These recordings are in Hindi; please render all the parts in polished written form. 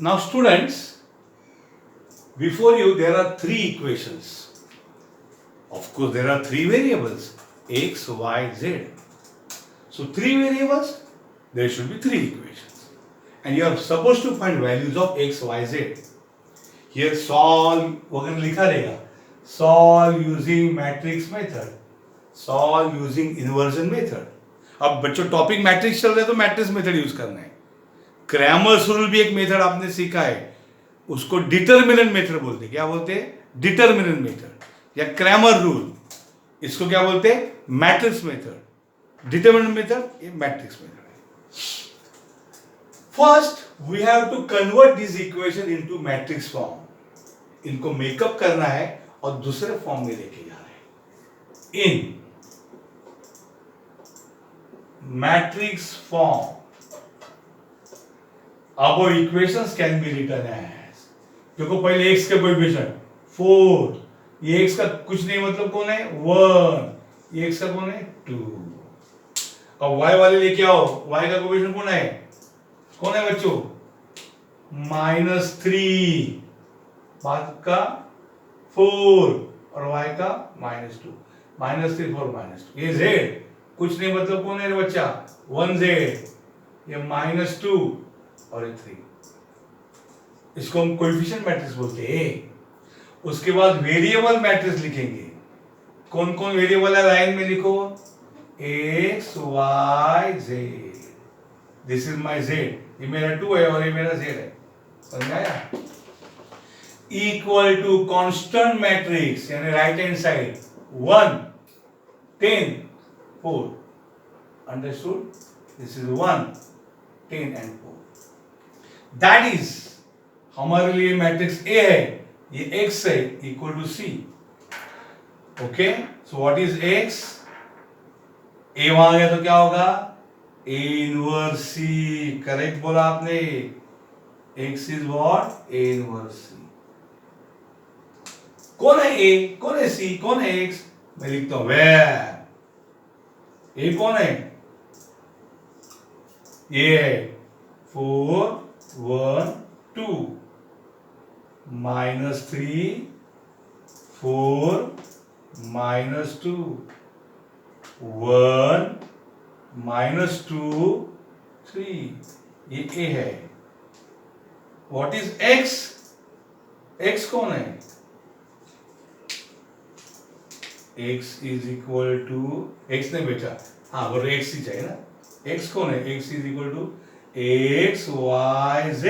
Now students, before you there are three equations. Of course there are three variables, x, y, z. So three variables, there should be three equations. And you are supposed to find values of x, y, z. Here solve वगैरह लिखा रहेगा. Solve using matrix method. Solve using inversion method. अब बच्चों टॉपिक मैट्रिक्स चल रहा है तो मैट्रिक्स मेथड यूज करना है. क्रैमर्स रूल भी एक मेथड आपने सीखा है, उसको डिटर्मिनेंट मेथड बोलते हैं. क्या बोलते हैं? डिटर्मिनेंट मेथड या क्रैमर रूल. इसको क्या बोलते हैं? Matrix method. डिटर्मिनेंट मेथड ये मैट्रिक्स मेथड है. First we have to convert this equation into matrix form. इनको मेकअप करना है और दूसरे फॉर्म में लेके जा रहे हैं. In matrix form our equations can be written as, देखो पहले x के कोएफिशिएंट 4, ये x का कुछ नहीं मतलब कौन है? 1, ये x का कौन है? 2. अब y वाले लेके आओ. y का कोएफिशिएंट कौन है? कौन है बच्चों? -3, बाद का 4 और y का -2. -3 4 -2. ये z कुछ नहीं मतलब कौन है बच्चा? 1z, ये -2 और ये 3. इसको हम कोएफिशिएंट मैट्रिक्स बोलते हैं. उसके बाद वेरिएबल मैट्रिक्स लिखेंगे. कौन कौन वेरिएबल है? लाइन में लिखो. x, y, z. This is my z. ये मेरा 2 है और ये मेरा z है. समझ में आया? इक्वल टू कांस्टेंट मैट्रिक्स यानी right hand side 1 10 4. Understood? This is 1 10 and 4. That is हमारे लिए मैट्रिक्स A है, ये x है, equal to C. Okay, so what is x? A वहां गया तो क्या होगा? A inverse C. करेक्ट बोला आपने. x is what? A inverse C. कौन है A? कौन है C? कौन है x? मैं लिखता हूं वेयर. A कौन है? ये है 4 1 2 -3 4 -2 1 -2 3. ये A है. What is x? x कौन है? x is equal to x ने बेटा. हाँ बोलो x ही चाहिए ना. x कौन है? x is equal to x y z.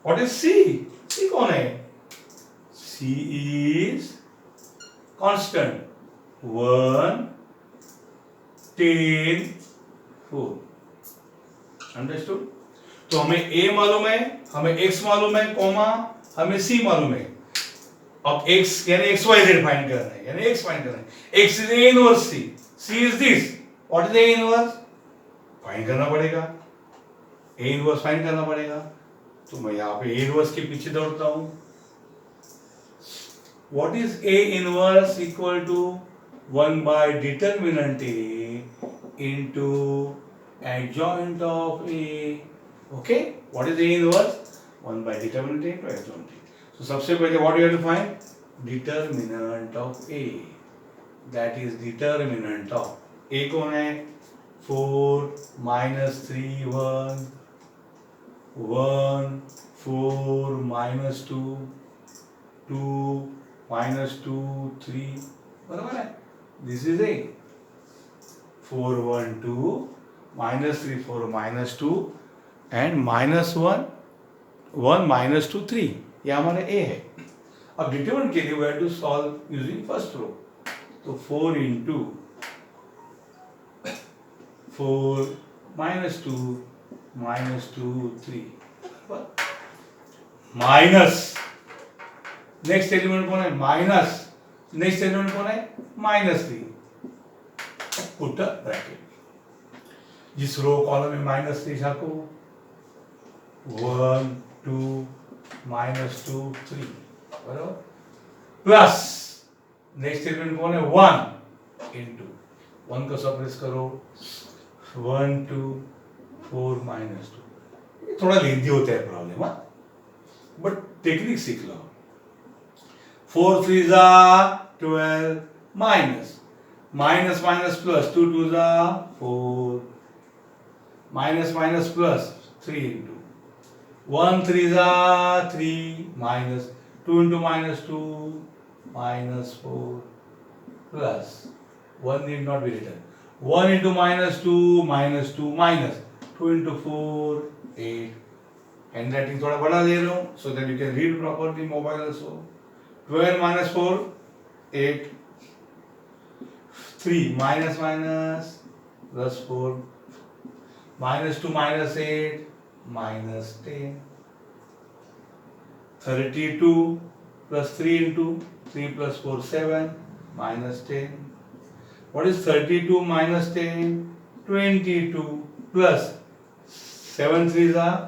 What is C? C कौन है? C is constant 1 10 4. Understood? तो हमें A मालूम है, हमें x मालूम है, कॉमा हमें C मालूम है. अब x यानी x y z फाइंड करना है, यानी x फाइंड करना है. x is A inverse C. C is this. What is A inverse? Find करना पड़ेगा. A इनवर्स फाइंड करना पड़ेगा. तो मैं यहाँ पे A इनवर्स के पीछे दौड़ता हूं. What is A inverse? Equal to 1 by determinant A into adjoint of A. Okay, what is A inverse? 1 by determinant A into adjoint A. तो सबसे पहले what you have to find? Determinant of A. That is determinant of A कौन है? 4 -3 1 1 4 -2 2 -2 3. बराबर है. This is A. 4 1 2 -3 4 -2 एंड -1 1 -2 3. ये हमारा A है. अब डिटरमिनेंट के लिए we have to solve using first row. तो 4 into 4 -2 -2 3 माइनस. नेक्स्ट एलिमेंट कौन है? माइनस. नेक्स्ट एलिमेंट कौन है? -3. Put a bracket. जिस रो कॉलम में -3 झाको 1 2 -2 3 बराबर. प्लस नेक्स्ट एलिमेंट कौन है? 1 into 1 को सप्रेस करो 1 2 4 -2. थोड़ा लेंदी होता है प्रॉब्लम, हाँ, बट टेक्निक सीख लो। 4 3 जा 12 माइनस माइनस माइनस प्लस 2 2 जा 4 माइनस माइनस प्लस 3 इंटू 1 3 जा 3 minus 2 into minus 2 minus 4 plus 1 need not be written 1 into minus 2 minus 2 minus 2 into 4 8 handwriting थोड़ा बड़ा दे रहा हूँ so that you can read properly mobile also 12 minus 4 8 3 minus minus plus 4 minus 2 minus 8 minus 10 32 plus 3 into 3 plus 4 7 minus 10. What is 32 minus 10? 22 plus 7 3s are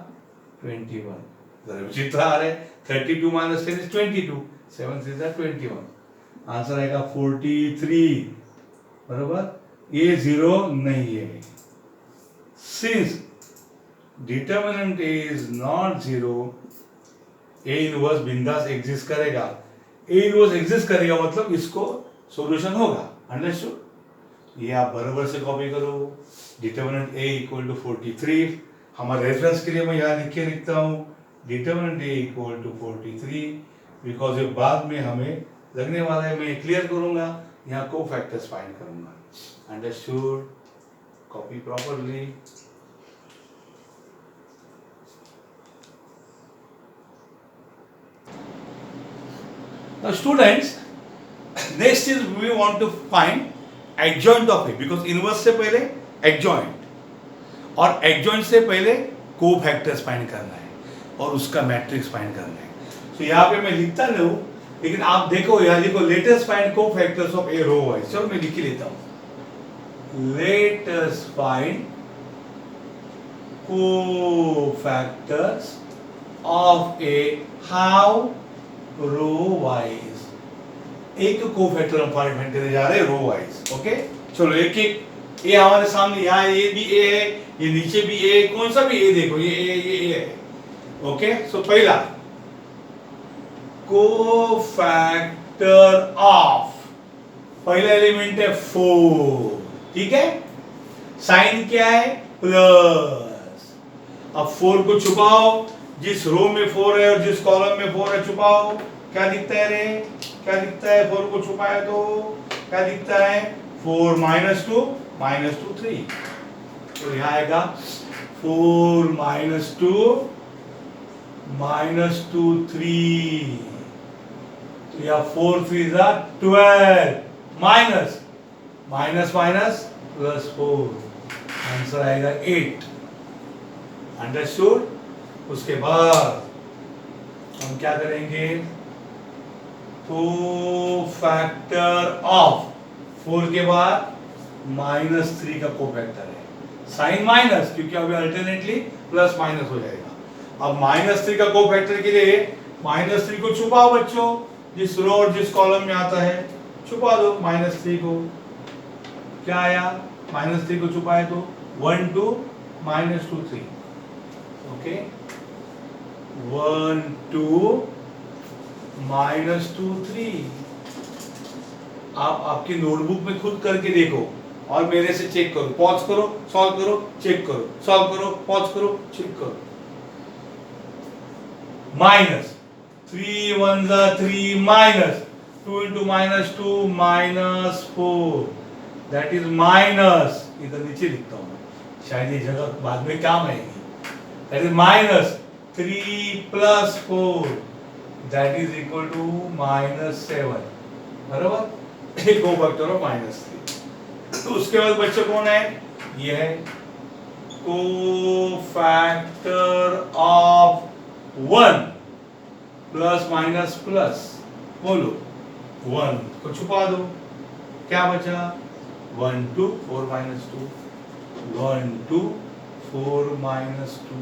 21. जरा विचित्र आ रहा है 32 minus 10 is 22 7 3s are 21. Answer आएगा 43. बराबर, ये जीरो नहीं है. Since determinant A is not zero, A inverse बिंदास एग्जिस्ट करेगा. A इनवर्स एग्जिस्ट करेगा मतलब इसको सॉल्यूशन होगा. अंडरस्टूड? ये आप बराबर से कॉपी करो. Determinant A equal to 43. हमारे रेफरेंस के लिए मैं यहाँ लिख के लिखता हूँ determinant A equal to 43 because ये बाद में हमें लगने वाला है. मैं क्लियर करूंगा, यहाँ को फैक्टर्स फाइंड करूंगा. Understood? Copy properly. Now students, next is we want to find adjoint of A because inverse से पहले adjoint और adjoint से पहले co-factors फाइंड करना है और उसका मैट्रिक्स फाइंड करना है. तो यहाँ पे मैं लिखता नहीं हूँ लेकिन आप देखो यहाँ लिखो let us find co-factors of A row wise. चलो मैं लिख लेता हूँ. Let us find co-factors of A how row wise. एक कोफैक्टर हम फाइंड करने जा रहे हैं रो वाइज. ओके, चलो एक एक ए हमारे सामने, यहाँ ये भी ए है, ये नीचे भी ए, कौन सा भी ए देखो, ये ए है. ओके, सो पहला कोफैक्टर ऑफ, पहला एलिमेंट है 4. ठीक है, साइन क्या है? प्लस. अब 4 को छुपाओ, जिस रो में 4 है और जिस कॉलम में 4 है छुपाओ. क्या दिखता है रे? क्या दिखता है? 4 को छुपाया तो क्या दिखता है? 4 minus 2 3. तो यहाँ आएगा 4 minus 2 3. तो यहाँ 4 3s are 12 minus plus 4. Answer आएगा 8. अंडरस्टूड? उसके बाद हम क्या करेंगे? कोफैक्टर ऑफ 4 के बाद -3 का कोफैक्टर है. साइन माइनस क्योंकि अभी अल्टरनेटली प्लस माइनस हो जाएगा. अब -3 का कोफैक्टर के लिए -3 को छुपाओ बच्चों, जिस रो और जिस कॉलम में आता है छुपा दो -3 को. क्या आया? -3 को छुपाए तो 1 2 -2 3. ओके, 1 2 -2 3. आप आपकी नोटबुक में खुद करके देखो और मेरे से चेक करो. पॉज करो, सॉल्व करो, चेक करो, सॉल्व करो, पॉज करो, चेक करो. -3 1 3 minus 2 into -2 -4. That is minus. इधर नीचे लिखता हूँ, शायद ये जगह बाद में काम आएगी. That is -3 plus 4. That is equal to -7. बराबर, एक कोफैक्टर ऑफ -3. तो उसके बाद बच्चे कौन है? ये है cofactor of 1 plus minus plus. बोलो 1 को छुपा दो. क्या बचा? 1 2 4 -2 1 2 4 -2.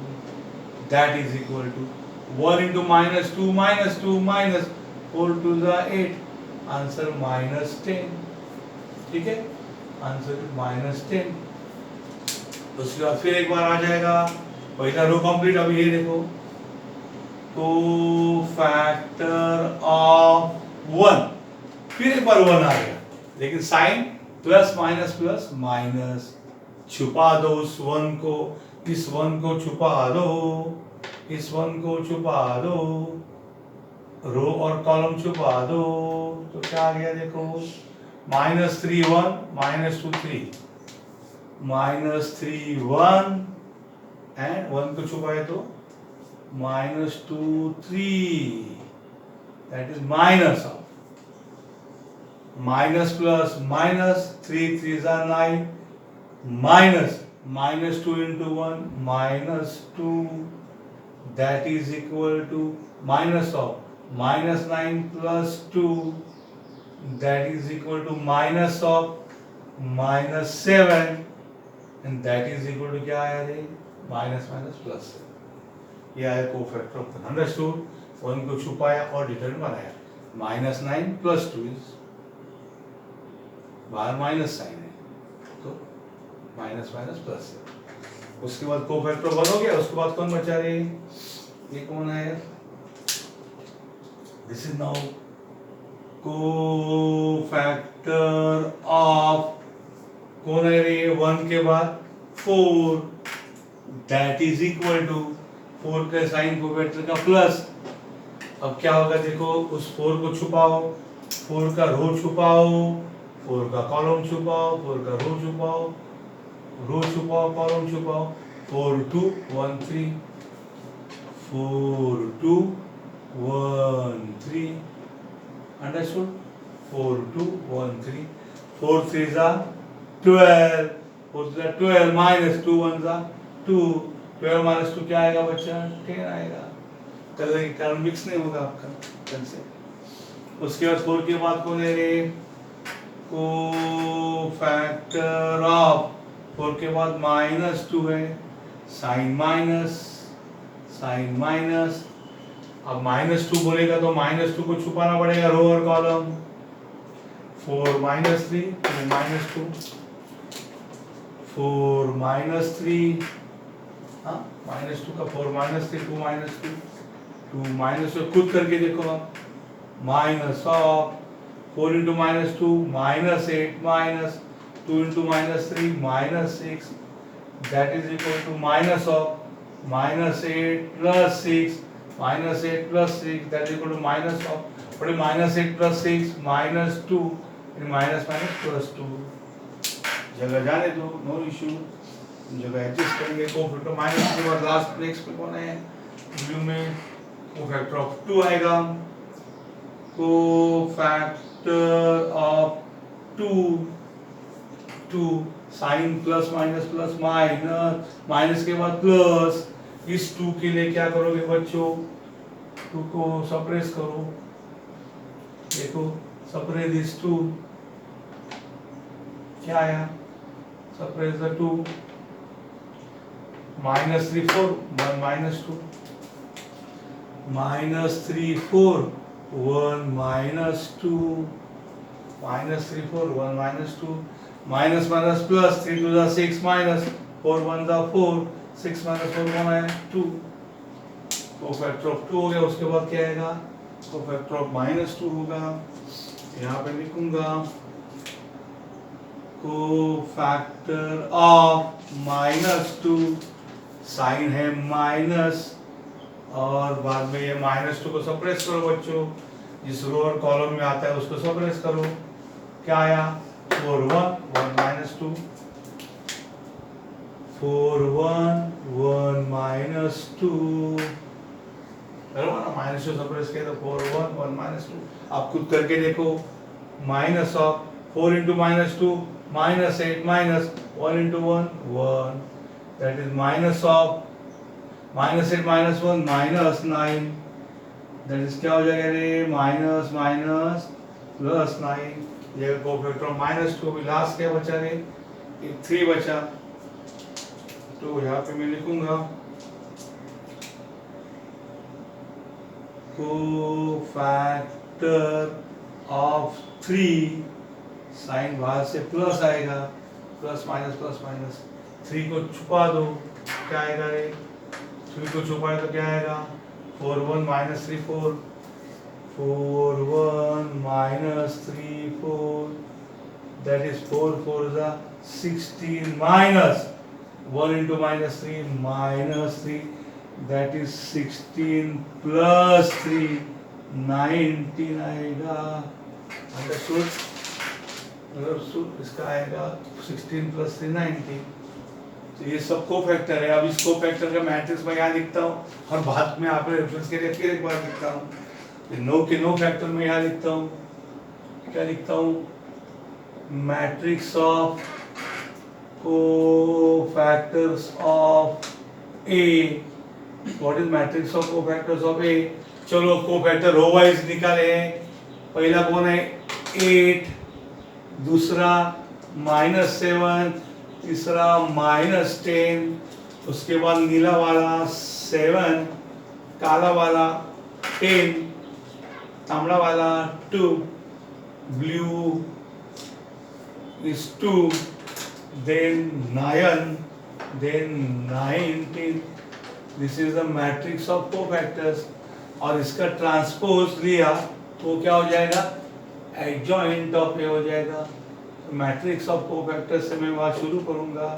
That is equal to 1 into -2 minus 4 to the 8. Answer -10. ठीक है, आंसर -10. उसके बाद फिर एक बार आ जाएगा पहला रो कंप्लीट। अब ये देखो को फैक्टर ऑफ 1, फिर एक बार 1 आ गया, लेकिन साइन प्लस माइनस छुपा दो उस 1 को, इस 1 को छुपा दो, इस 1 को छुपा दो, रो और कॉलम छुपा दो, तो क्या आ गया देखो -3 1 -2 3, -3 1 एंड 1 को छुपाए तो -2 3, that is minus of minus plus minus 3 3s are 9, minus 2 into 1 -2, that is equal to minus of -9 plus 2, that is equal to minus of -7, and that is equal to क्या आया रे माइनस प्लस। ये आया कोफैक्टर ऑफ 100, 1 को छुपाया और डिटरमिनेंट बनाया, -9 plus 2 इज बाहर माइनस साइन है तो माइनस प्लस है। उसके बाद कोफैक्टर 1 हो गया, उसके बाद कौन बचा रे, ये कौन है, this is now cofactor of कौन है रे 1 के बाद 4, दैट इज इक्वल टू 4 का साइन कोफैक्टर का प्लस। अब क्या होगा देखो, उस 4 को छुपाओ, 4 का रो छुपाओ, 4 का कॉलम छुपाओ, 4 का रो छुपाओ, रो छुपाओ, column छुपाओ, 4 2 1 3, 4 2 1 3, understood, 4 2 1 3, 4 3s are 12, 4 3s are 12 minus 2 1s are 2, 12 minus 2 क्या आएगा बच्चा, 10 आएगा। कलर के कारण मिक्स नहीं होगा आपका कल से। उसके बाद 4 के बाद कौन है रे, को फैक्टर ऑफ 4 के बाद -2 है, साइन माइनस। अब -2 बोलेगा तो -2 को छुपाना पड़ेगा रो और कॉलम, 4 -3 -2, 4 -3, हाँ -2 का 4 -3 2 -2, 2 -2 खुद करके देखो आप, minus of 4 into -2 -8 -2 into -3 -6, that is equal to minus of -8 plus 6, -8 plus 6, that is equal to minus of, what is -8 plus 6 -2, and minus plus 2, जगह जाने दो, नो इशू, जगह एडजस्ट करेंगे। कोफैक्टर माइनस के बाद लास्ट नेक्स्ट पे कौन है, ब्लू में कोफैक्टर ऑफ 2 आएगा, cofactor of 2 sign plus minus के बाद प्लस, इस 2 के लिए क्या करोगे बच्चों, 2 को सप्रेस करो, देखो सप्रेस इस 2, क्या आया, suppress the 2, -3 4 1 -2, -3 4 1 -2, -3 4 1 -2, minus plus 3 2 the 6 minus 4 1 the 4, 6 minus 4 1 है 2, कोफैक्टर ऑफ 2 हो गया। उसके बाद क्या आएगा, कोफैक्टर ऑफ -2 होगा, यहाँ पे लिखूंगा कोफैक्टर ऑफ -2, साइन है माइनस, और बाद में ये -2 को सप्रेस करो बच्चों, जिस रो और कॉलम में आता है उसको सप्रेस करो, क्या आया 4 1 1 -2, 4 1 1 -2, बराबर ना, -2 सप्रेस किया तो 4 1 1 -2, आप खुद करके देखो, minus of 4 into -2 -8 minus 1 into 1 1, that is minus of -8 minus 1 -9, that is क्या हो जाएगा रे, माइनस प्लस 9, ये कोफैक्टर ऑफ -2 भी लास्ट क्या बचा रे, 3 बचा, तो यहाँ पे मैं लिखूंगा कोफैक्टर ऑफ 3, साइन बाहर से प्लस आएगा, प्लस माइनस 3 को छुपा दो, क्या आएगा रे 3 को छुपाए तो क्या आएगा 4 1 minus 3 4 4 1 minus 3 4 that is 4 4 is 16 minus 1 into minus 3 minus 3 that is 16 plus 3 19 आएगा understood मतलब इसका आएगा 16 plus 3 19 तो ये सब को फैक्टर है। अब इस को फैक्टर का मैट्रिक्स मैं यहाँ लिखता हूँ और बाद में आप रेफरेंस के लिए फिर एक बार लिखता हूँ नो के नो फैक्टर में यहाँ लिखता हूँ क्या लिखता हूँ matrix of cofactors of A what is matrix of cofactors of A चलो कोफैक्टर रो वाइज निकाले हैं पहला कौन है 8 दूसरा -7 तीसरा -10 उसके बाद नीला वाला 7 काला वाला 10 तांबड़ा वाला 2 blue is 2 then 9 then 19 this is the matrix of cofactors और इसका ट्रांसपोज लिया तो क्या हो जाएगा एडजॉइंट ऑफ ए हो जाएगा मैट्रिक्स ऑफ कोफैक्टर्स से मैं वहाँ शुरू करूँगा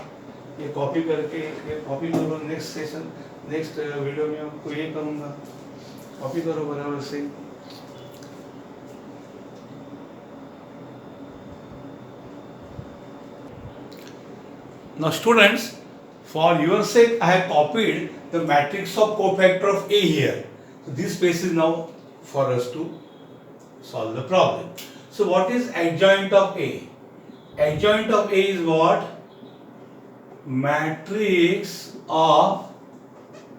ये कॉपी करके ये कॉपी करो नेक्स्ट सेशन नेक्स्ट वीडियो में आपको ये करूँगा कॉपी करो बराबर से Now students, for your sake I have copied the matrix of cofactor of A here. So this space is now for us to solve the problem. So what is adjoint of A? Adjoint of A is what? Matrix of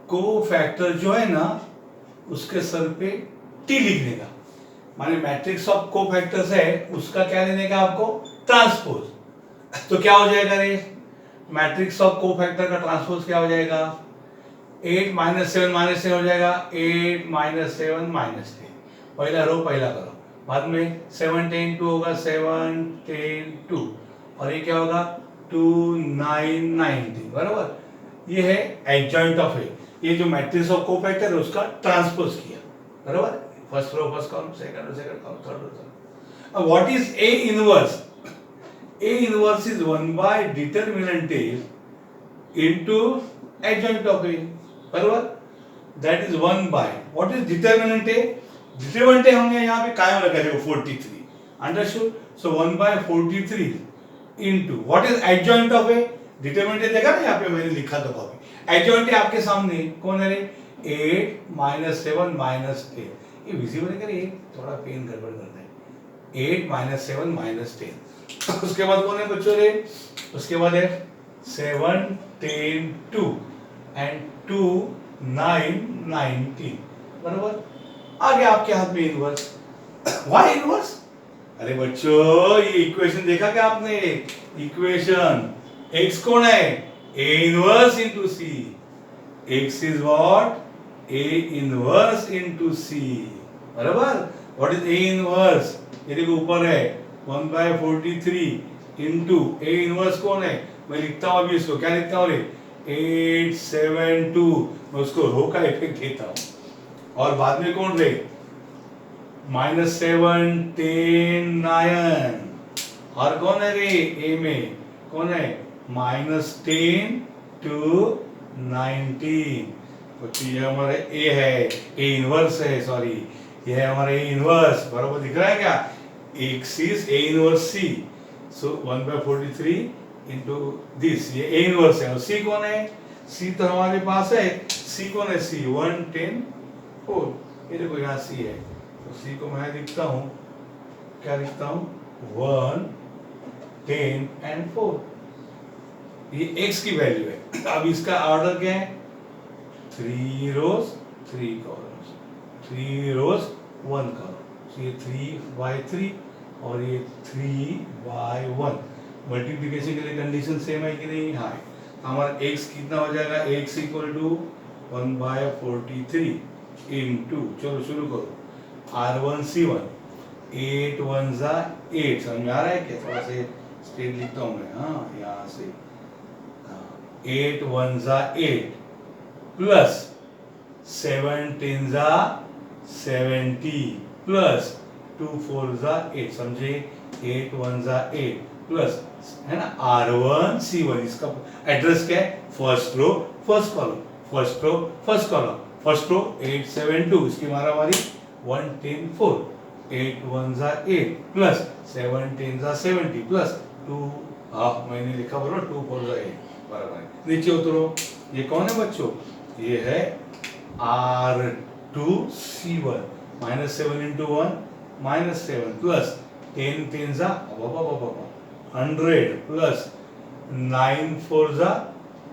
cofactor जो है ना उसके सर पे T लिखने का माने मैट्रिक्स ऑफ कोफैक्टर्स है उसका क्या लेने का आपको ट्रांसपोज तो क्या हो जाएगा रे मैट्रिक्स ऑफ कोफैक्टर का ट्रांसपोज क्या हो जाएगा 8 -7 -10 हो जाएगा 8 -7 -10 पहला रो पहला करो बाद में 7 10 2 होगा 7 10 2 और ये क्या होगा 2 9 19 बराबर ये है एडजॉइंट ऑफ ए ये जो मैट्रिक्स ऑफ कोफैक्टर है उसका ट्रांसपोज किया बराबर first row first column second row second column third row अब what is A inverse A inverse is 1 by determinant A into adjoint of A. बराबर? That is 1 by. What is determinant A? Determinant A हमने यहाँ पे कायम रखा है 43. Understood? So 1 by 43 into what is adjoint of A? Determinant A देखा ना यहाँ पे मैंने लिखा था कॉपी. Adjoint A आपके सामने कौन है रे? 8 -7 -10. ये विजिबल है क्या रे? थोड़ा पेन गड़बड़ करता है. 8 -7 -10. उसके बाद कौन है बच्चों रे उसके बाद है 7 10 2 एंड 2 9 19 बराबर आगे आपके हाथ में इनवर्स व्हाई इनवर्स अरे बच्चों ये इक्वेशन देखा क्या आपने इक्वेशन x कौन है a inverse into c x is what a inverse into c बराबर व्हाट इज a इनवर्स ये देखो ऊपर है 1 by 43 into A इनवर्स कौन है मैं लिखता हूँ अभी इसको क्या लिखता हूँ रे 8 7 2 मैं उसको रो का इफेक्ट देता हूँ और बाद में कौन रे -7 10 9 और कौन है रे A में कौन है -10 to 19 तो ये हमारा A है A इनवर्स है सॉरी ये है हमारा A इनवर्स बराबर दिख रहा है क्या X is A inverse C. So 1 by 43 into this. ये A inverse है और C कौन है? C तो हमारे पास है. C कौन है? C 1 10 4. ये देखो यहाँ C है. तो C को मैं लिखता हूँ. क्या लिखता हूँ? 1 10 and 4. ये X की वैल्यू है. अब इसका ऑर्डर क्या है? 3 rows 3 columns. 3 rows 1 column. ये 3 by 3 और ये 3 by 1 मल्टीप्लिकेशन के लिए कंडीशन सेम है कि नहीं हाँ तो हमारा x कितना हो जाएगा x equal to 1 by 43 into चलो शुरू करो r1 c1 8 1 जा 8 समझ में आ रहा है क्या थोड़ा से स्ट्रेट लिखता हूँ मैं हाँ यहाँ से 8 1 जा 8 प्लस 7 10 जा 70 प्लस 2 4 जा 8, समझे, 8 1 जा 8 प्लस, है ना, R1 C1, इसका एड्रेस क्या है, first row first column, first row first column, first row 8 7 2, इसकी मारामारी 1 10 4, 8 1 जा 8 प्लस 7 10 जा 70 प्लस 2, हाँ मैंने लिखा बराबर, 2 4 जा 8 बराबर है। नीचे उतरो, ये कौन है बच्चों, ये है R2 C1, minus 7 into 1 minus 7 plus 10 10 जा 100 प्लस 9 4 जा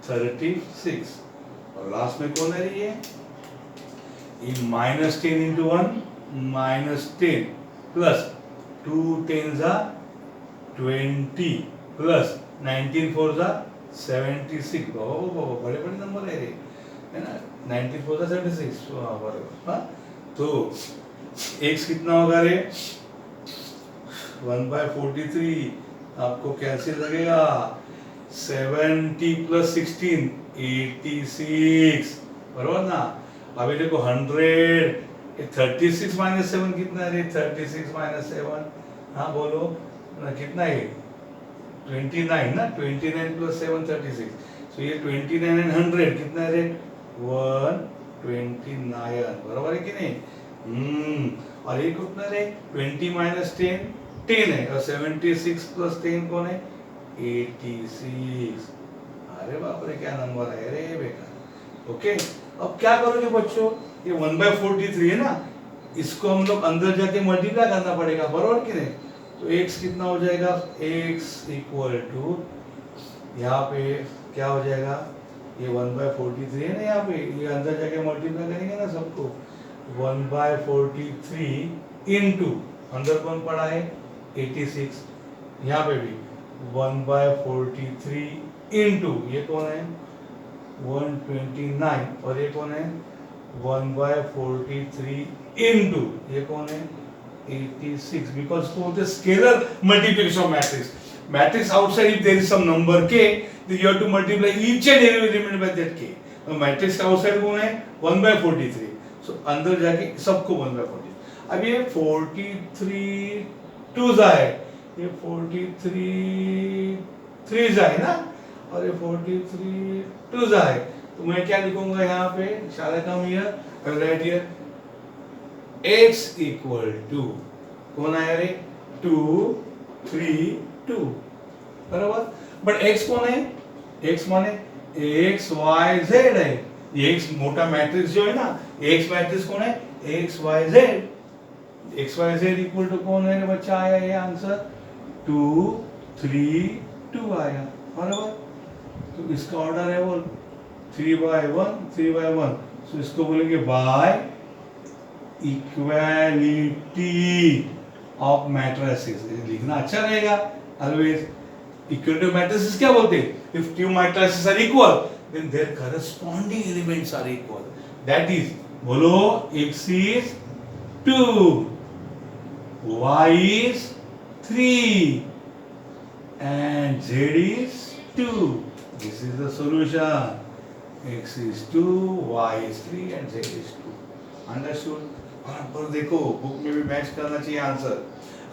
36, और लास्ट में कौन है ये माइनस 10 इंटू 1 माइनस 10 प्लस 2 10 जा 20 प्लस 19 4 जा 76, बड़े बड़े नंबर है रे, है ना, 19 4 जा 76, बराबर, हाँ। तो x कितना होगा रे, 1/43, आपको कैसे लगेगा, 70 प्लस 16 86, बराबर ना। अभी देखो 100, 36 माइनस 7 कितना है, 36 माइनस 7, हाँ बोलो ना, कितना है 29 ना, 29 प्लस 7 36, सो ये 29 एंड 100 कितना है, 129, बराबर है कि नहीं, और ये कितना है, 20 माइनस 10 10 है, और 76 प्लस 10 कौन है, 86, अरे बाप रे क्या नंबर है रे बेटा। ओके, अब क्या करोगे बच्चों, ये 1/43 है ना, इसको हम लोग अंदर जाके मल्टीप्लाई करना पड़ेगा, बराबर कि नहीं, तो x कितना हो जाएगा, x इक्वल टू, यहाँ पे क्या हो जाएगा, ये 1/43 है ना, यहाँ पे ये अंदर जाके मल्टीप्लाई करेंगे ना सबको, 1/43 इंटू अंदर कौन पड़ा है 86, यहाँ पे भी 1/43 इंटू ये कौन है 129, और ये कौन है 1/43 इंटू ये कौन है 86, because for the scalar multiplication of matrix, matrix outside if there is some number k, then you have to multiply each and every element by that k. तो मैट्रिक्स का आउटसाइड कौन है 1/43, सो अंदर जाके सबको 1/43। अब ये 43 2 है, ये 43 3 है ना, और ये 43 2 है, तो मैं क्या लिखूंगा यहाँ पे, shall I come here, I will write here x equal to कौन आया रे 2 3 2, बराबर, बट x कौन है, x माने x y z है, ये x मोटा मैट्रिक्स जो है ना, x मैट्रिक्स कौन है x y z equal to कौन है बच्चा, आया ये आंसर 2 3 2 आया, बराबर। तो इसका ऑर्डर है वो 3/1, सो इसको बोलेंगे बाय इक्वालिटी ऑफ मैट्रिसेस, लिखना अच्छा रहेगा ऑलवेज। इक्वालिटी ऑफ मैट्रिसेस क्या बोलते हैं, if two matrices are equal then their corresponding elements are equal, that is, बोलो x is 2, y is 3 and z is 2, this is the solution, x is 2, y is 3 and z is 2, understood। पर देखो बुक में भी मैच करना चाहिए आंसर,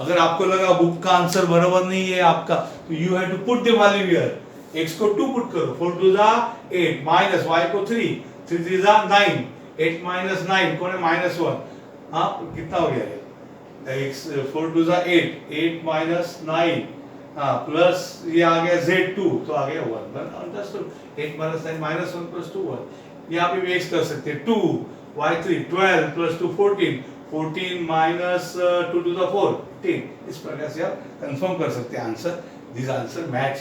अगर आपको लगा बुक का आंसर बराबर नहीं है आपका, तो you have to put the value here, x को 2 पुट करो, 4 2 जा 8 माइनस y को 3 3 3 जा 9, 8 माइनस 9 कौन है -1, हाँ कितना हो गया ये, x 4 2 जा 8 8 माइनस 9, हाँ प्लस ये आ गया z2, तो आ गया 1, अंडरस्टूड, 8 माइनस 9 -1 प्लस 2 1, यहाँ पे भी x कर सकते हैं 2 y3 12 plus 2 14 14 minus 2 to the 4 10, इस प्रकार से आप कंफर्म कर सकते हैं answer, this answer match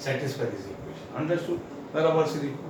satisfy this equation, understood, बराबर से लिखो।